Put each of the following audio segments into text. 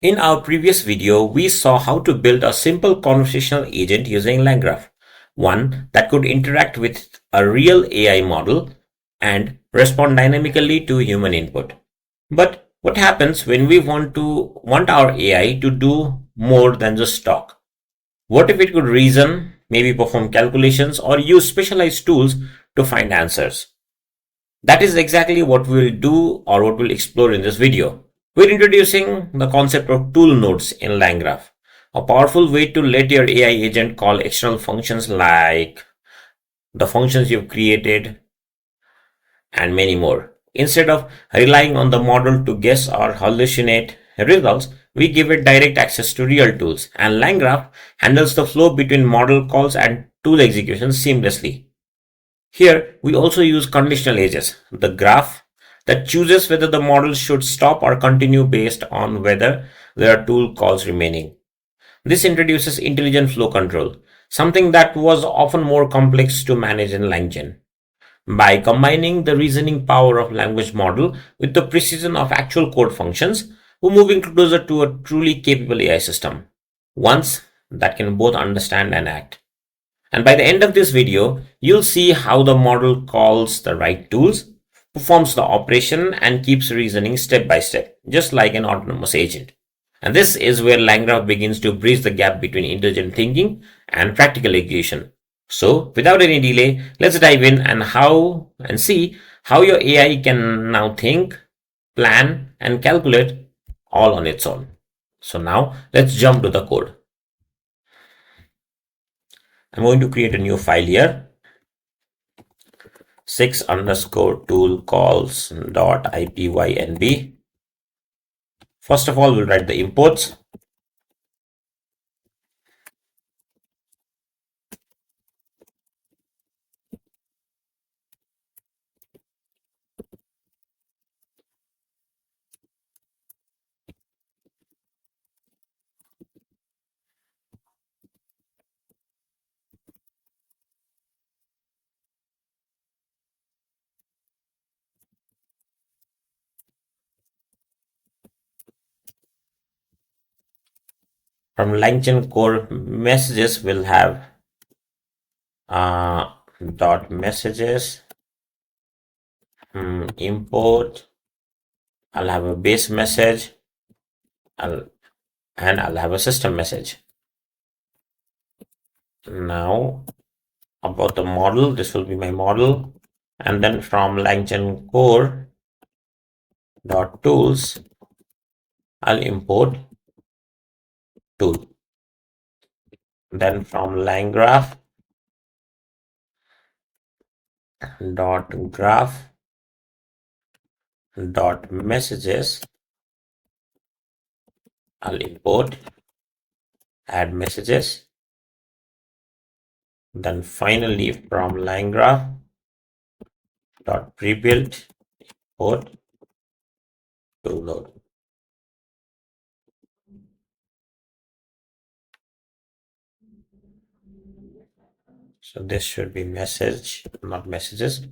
In our previous video, we saw how to build a simple conversational agent using LangGraph, one that could interact with a real AI model and respond dynamically to human input. But what happens when we want our AI to do more than just talk? What if it could reason, maybe perform calculations, or use specialized tools to find answers? That is exactly what we'll do or what we'll explore in this video. We're introducing the concept of tool nodes in LangGraph, a powerful way to let your AI agent call external functions like the functions you've created and many more. Instead of relying on the model to guess or hallucinate results, we give it direct access to real tools, and LangGraph handles the flow between model calls and tool execution seamlessly. Here, we also use conditional edges, the graph that chooses whether the model should stop or continue based on whether there are tool calls remaining. This introduces intelligent flow control, something that was often more complex to manage in LangGen. By combining the reasoning power of language model with the precision of actual code functions, we're moving closer to a truly capable AI system, ones that can both understand and act. And by the end of this video, you'll see how the model calls the right tools, performs the operation, and keeps reasoning step by step, just like an autonomous agent. And this is where LangGraph begins to bridge the gap between intelligent thinking and practical execution. So, without any delay, let's dive in and see how your AI can now think, plan, and calculate all on its own. So now let's jump to the code. I'm going to create a new file here, 6 underscore tool calls dot ipynb. First of all, we'll write the imports. From LangChain core messages, we'll have dot messages import. I'll have a base message and I'll have a system message. Now about the model, this will be my model, and then from LangChain core dot tools, I'll import tool. Then from LangGraph dot graph dot messages, I'll import add messages. Then finally from LangGraph dot prebuilt import tool node. So this should be message, not messages.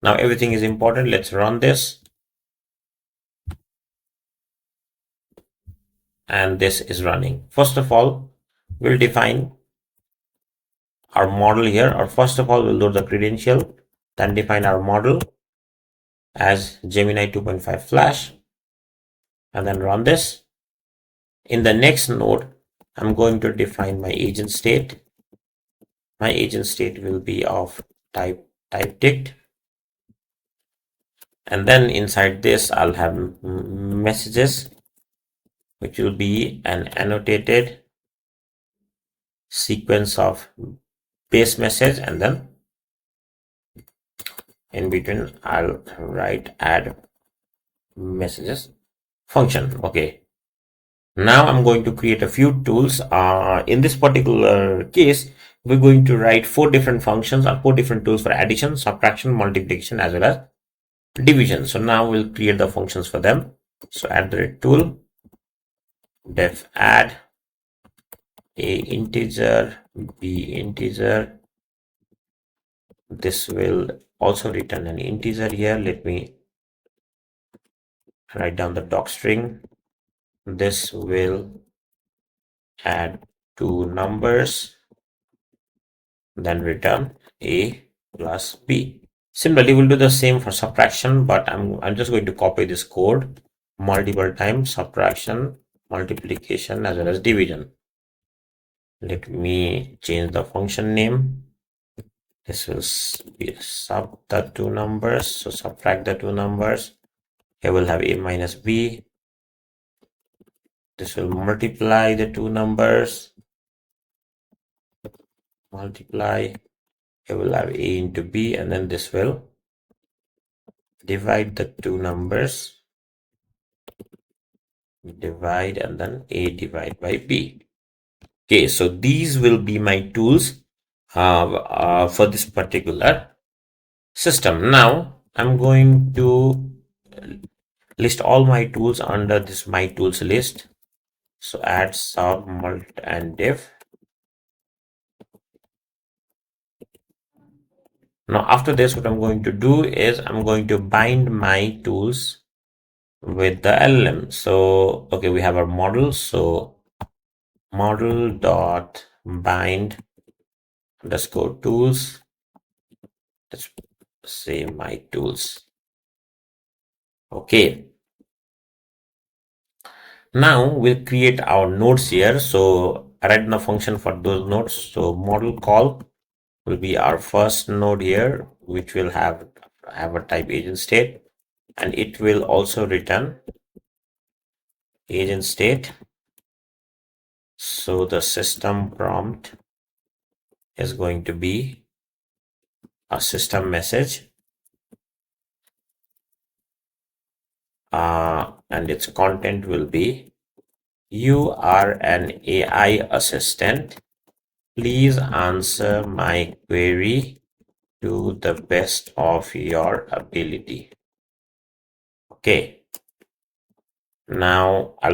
Now everything is important. Let's run this. And this is running. First of all, we'll define our model here, or first of all, we'll load the credential, then define our model as Gemini 2.5 Flash, and then run this. In the next node, I'm going to define my agent state. My agent state will be of type ticked. And then inside this, I'll have messages, which will be an annotated sequence of base message, and then in between I'll write add messages function. Okay, now I'm going to create a few tools. In this particular case, we're going to write 4 different functions or 4 different tools for addition, subtraction, multiplication, as well as division. So now we'll create the functions for them. So add the tool def add a integer, b integer. This will also return an integer here. Let me write down the doc string. this will add two numbers, then return A plus B. Similarly, we'll do the same for subtraction, but I'm just going to copy this code multiple times: subtraction, multiplication, as well as division. Let me change the function name. This will be sub the two numbers, so subtract the two numbers. Here we'll have A minus B. This will multiply the two numbers, multiply. Here we'll have A into B, and then this will divide the two numbers, divide, and then A divide by B. Okay, so these will be my tools for this particular system. Now I'm going to list all my tools under this my tools list. So add sub, mult, and div. Now after this, what I'm going to do is I'm going to bind my tools with the LLM. So okay, we have our model. So model dot bind underscore tools. Let's say my tools. Okay. Now we'll create our nodes here. So write the function for those nodes. So model call will be our first node here, which will have a type agent state, and it will also return agent state. So the system prompt is going to be a system message, and its content will be, you are an AI assistant. Please answer my query to the best of your ability. Okay. Now I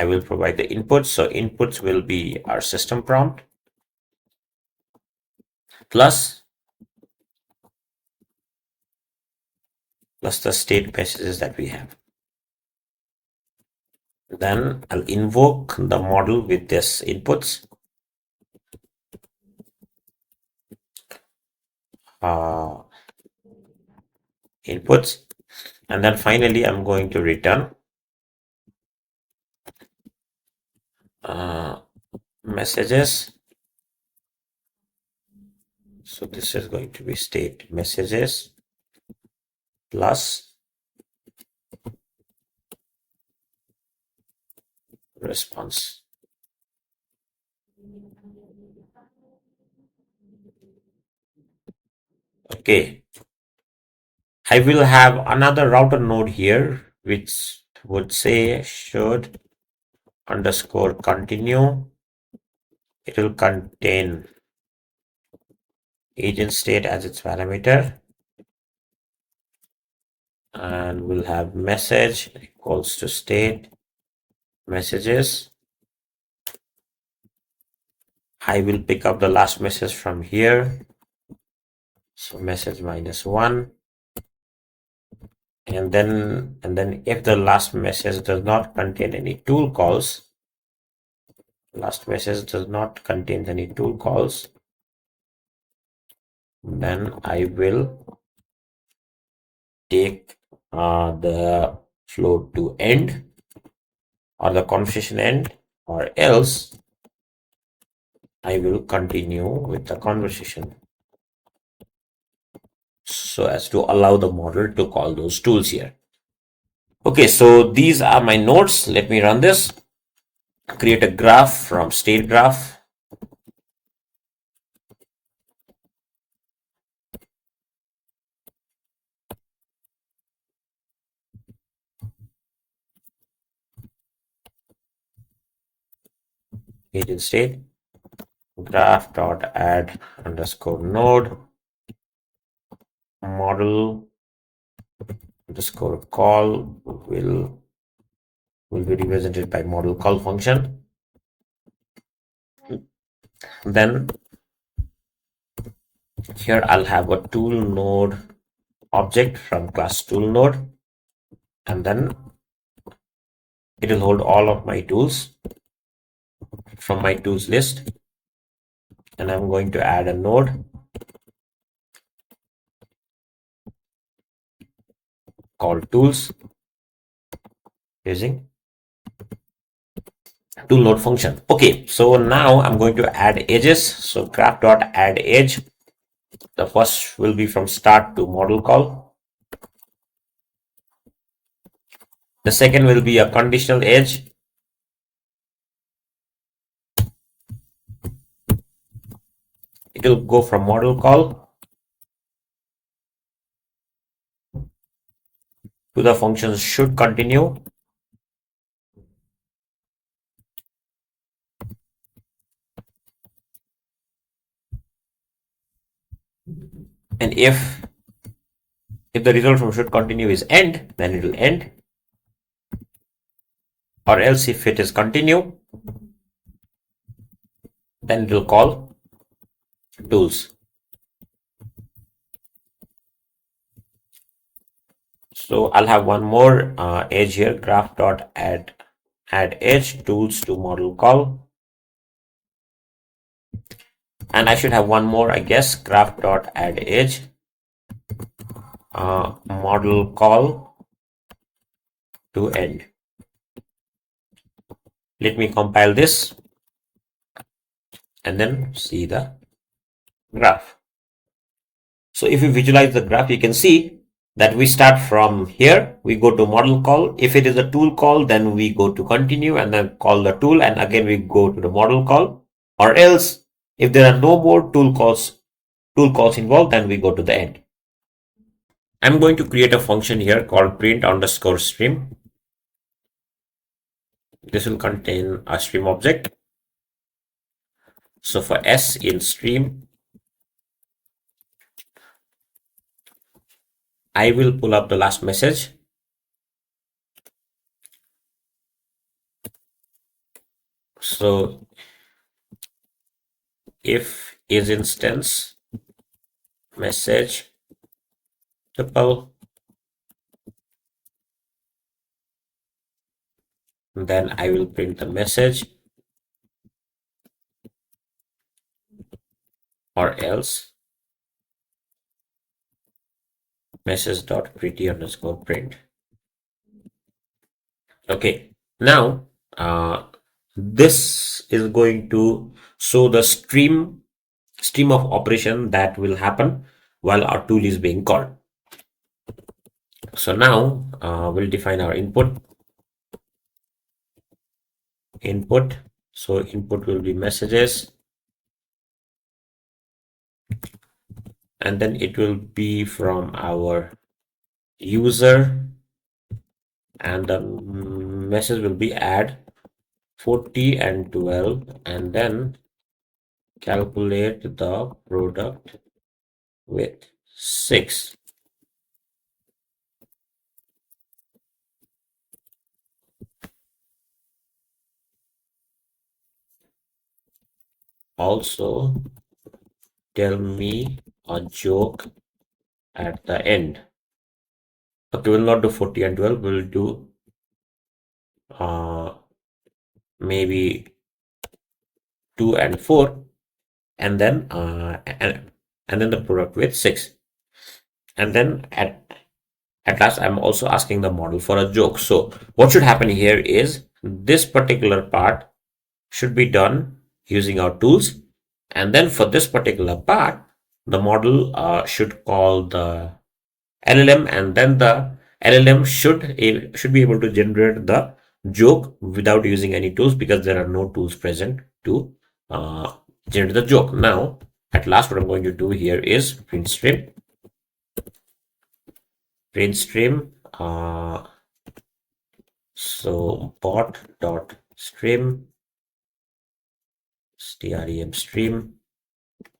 will provide the inputs. So inputs will be our system prompt plus the state messages that we have. Then I'll invoke the model with this inputs. Inputs, and then finally I'm going to return messages. So this is going to be state messages plus response. Okay, I will have another router node here which would say should underscore continue. It will contain agent state as its parameter, and we'll have message equals to state messages. I will pick up the last message from here. So message -1, and then if the last message does not contain any tool calls, then I will take the float to end, or the conversation end, or else I will continue with the conversation, so as to allow the model to call those tools here. Okay, so these are my nodes. Let me run this. Create a graph from state graph. Agent state graph dot add underscore node model underscore call will be represented by model call function. Then here I'll have a tool node object from class tool node, and then it will hold all of my tools from my tools list, and I'm going to add a node called tools using tool node function. Okay, so now I'm going to add edges. So graph dot add edge. The first will be from start to model call. The second will be a conditional edge. It will go from model call to the function should continue. And if the result from should continue is end, then it will end. Or else if it is continue, then it will call tools. So I'll have one more edge here, graph dot add edge tools to model call. And I should have one more, I guess, graph dot add edge model call to end. Let me compile this and then see the graph. So if you visualize the graph, you can see that we start from here, we go to model call. If it is a tool call, then we go to continue and then call the tool, and again we go to the model call. Or else, if there are no more tool calls involved, then we go to the end. I'm going to create a function here called print underscore stream. This will contain a stream object. So for S in stream, I will pull up the last message. So if is instance message tuple, then I will print the message, or else message dot pretty underscore print. Okay, now this is going to show the stream of operation that will happen while our tool is being called. So now we'll define our input. So input will be messages, and then it will be from our user, and the message will be add 40 and 12, and then calculate the product with 6. Also tell me a joke at the end. Okay, we'll not do 40 and 12, we'll do maybe 2 and 4, and then the product with 6. And then at last, I'm also asking the model for a joke. So what should happen here is this particular part should be done using our tools. And then for this particular part, the model should call the LLM, and then the LLM should be able to generate the joke without using any tools, because there are no tools present to generate the joke. Now, at last, what I'm going to do here is print stream. So bot dot stream stream.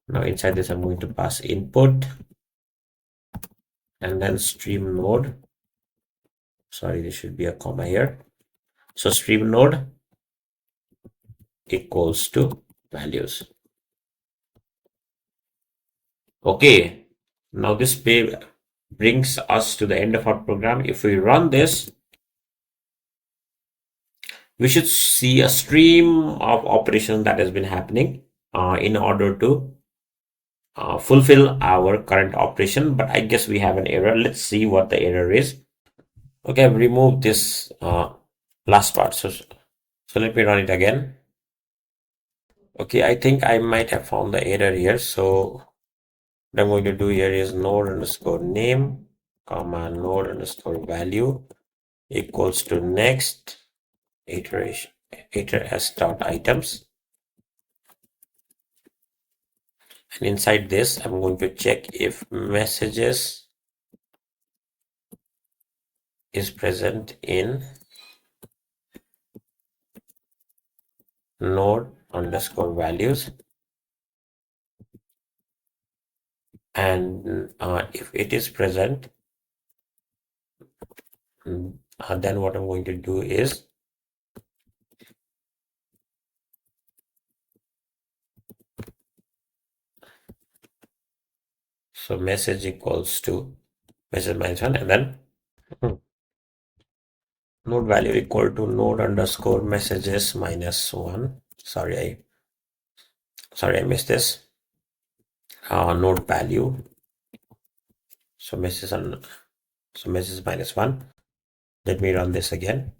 Now inside this, I'm going to pass input and then stream node. Sorry, there should be a comma here. So stream node equals to values. Okay, now this brings us to the end of our program. If we run this, we should see a stream of operations that has been happening in order to fulfill our current operation. But I guess we have an error. Let's see what the error is. Okay, I've removed this last part. So let me run it again. Okay, I think I might have found the error here. So what I'm going to do here is node underscore name, comma, node underscore value equals to next iteration, iter s dot items. And inside this, I'm going to check if messages is present in node underscore values. And if it is present, then what I'm going to do is so message equals to message minus one, and then node value equal to node underscore messages minus one. Sorry, I missed this. Node value. So message minus one. Let me run this again.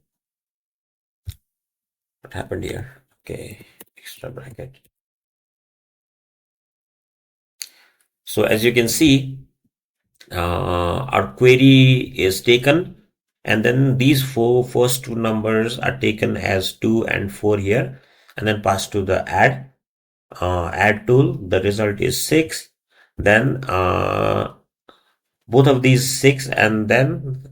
What happened here? Okay, extra bracket. So as you can see, our query is taken, and then these first two numbers are taken as 2 and 4 here, and then passed to the add tool. The result is 6. Then both of these 6, and then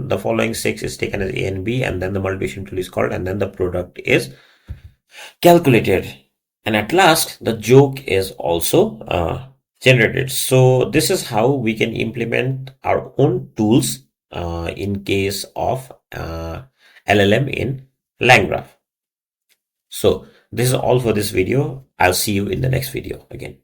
the following 6 is taken as A and B, and then the multiplication tool is called, and then the product is calculated, and at last the joke is also generated. So this is how we can implement our own tools in case of LLM in LangGraph. So this is all for this video. I'll see you in the next video again.